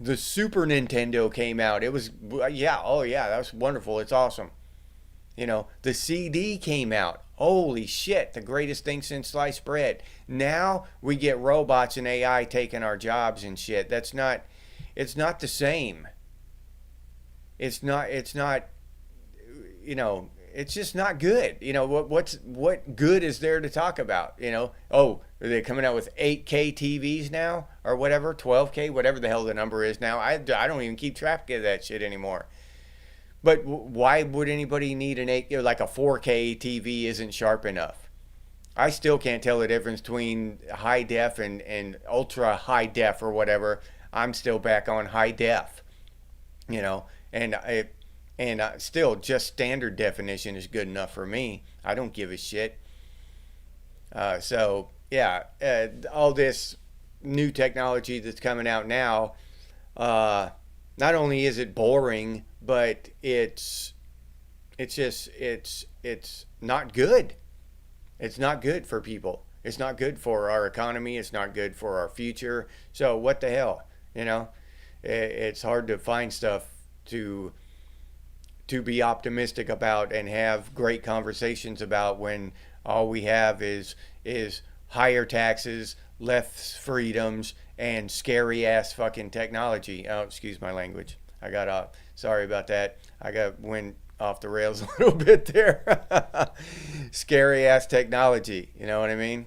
The Super Nintendo came out. It was, yeah, oh yeah, that was wonderful. It's awesome. The CD came out. Holy shit, the greatest thing since sliced bread. Now we get robots and AI taking our jobs and shit. It's not the same. It's not, it's just not good. What good is there to talk about? Oh, are they coming out with 8K TVs now or whatever, 12K, whatever the hell the number is now? I don't even keep track of that shit anymore. But why would anybody need an 8, like a 4K TV isn't sharp enough? I still can't tell the difference between high def and ultra high def or whatever. I'm still back on high def, you know, and I and still just standard definition is good enough for me. I don't give a shit. So yeah, all this new technology that's coming out now, uh, not only is it boring, but it's not good. It's not good for people. It's not good for our economy. It's not good for our future. So what the hell, It's hard to find stuff to to be optimistic about and have great conversations about, when all we have is higher taxes, less freedoms, and scary ass fucking technology. Oh, excuse my language. I got sorry about that. Went off the rails a little bit there. Scary ass technology. You know what I mean?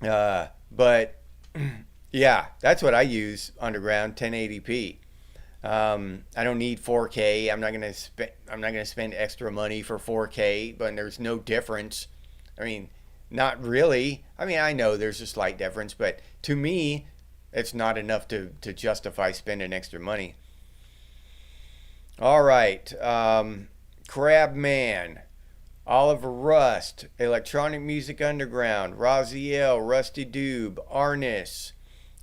But yeah, that's what I use underground, 1080p. I don't need 4K. I'm not gonna spend extra money for 4K, but there's no difference. I mean, not really. I mean, I know there's a slight difference, but to me, it's not enough to justify spending extra money. All right, Crabman, Oliver Rust, Electronic Music Underground, Raziel, Rusty Doob, Arnis,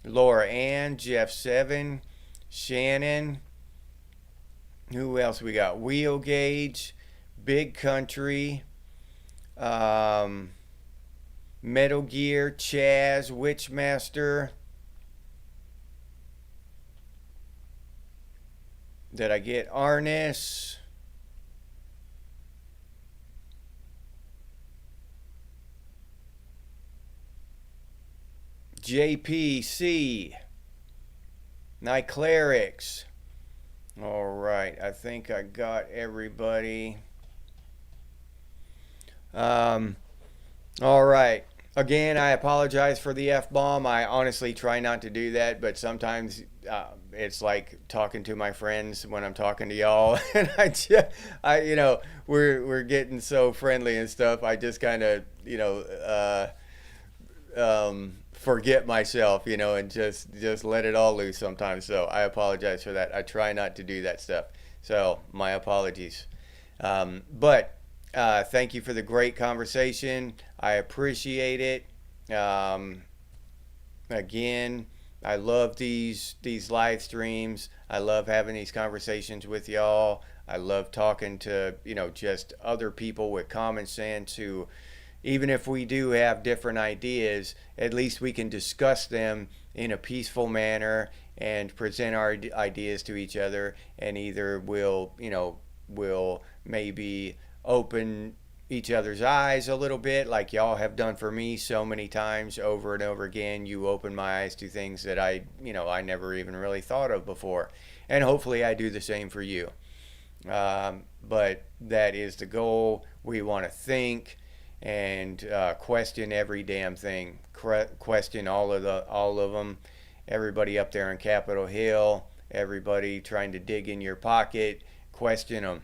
Laura Ann, Jeff Seven, Shannon. Who else we got? Wheel Gauge, Big Country, Metal Gear, Chaz, Witchmaster. Did I get Arnis? JPC, Night Clerics. All right, I think I got everybody. All right. Again, I apologize for the F-bomb. I honestly try not to do that, but sometimes it's like talking to my friends when I'm talking to y'all, and we're getting so friendly and stuff. I just kind of, forget myself, and just let it all loose sometimes. So I apologize for that. I try not to do that stuff. So my apologies. But thank you for the great conversation. I appreciate it. Again, I love these live streams. I love having these conversations with y'all. I love talking to, just other people with common sense who, even if we do have different ideas, at least we can discuss them in a peaceful manner and present our ideas to each other, and either we'll maybe open each other's eyes a little bit, like y'all have done for me so many times over and over again. You open my eyes to things that I never even really thought of before, and hopefully I do the same for you. But that is the goal. We want to think and question every damn thing. Question all of them. Everybody up there on Capitol Hill, everybody trying to dig in your pocket, question them,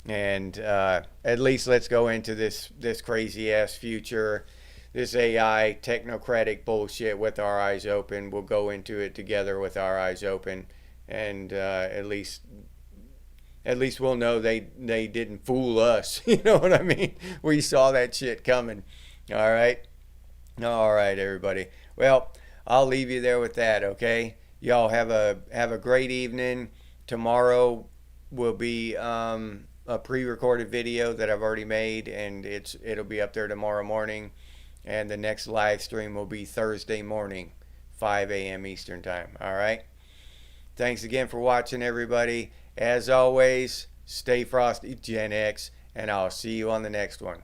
And at least let's go into this crazy ass future, this AI technocratic bullshit with our eyes open. We'll go into it together with our eyes open, and at least we'll know they didn't fool us. You know what I mean? We saw that shit coming. All right, everybody. Well, I'll leave you there with that. Okay, y'all have a great evening. Tomorrow will be a pre-recorded video that I've already made, and it'll be up there tomorrow morning, and the next live stream will be Thursday morning, 5 a.m. Eastern time. All right, thanks again for watching, everybody. As always, stay frosty, Gen X, and I'll see you on the next one.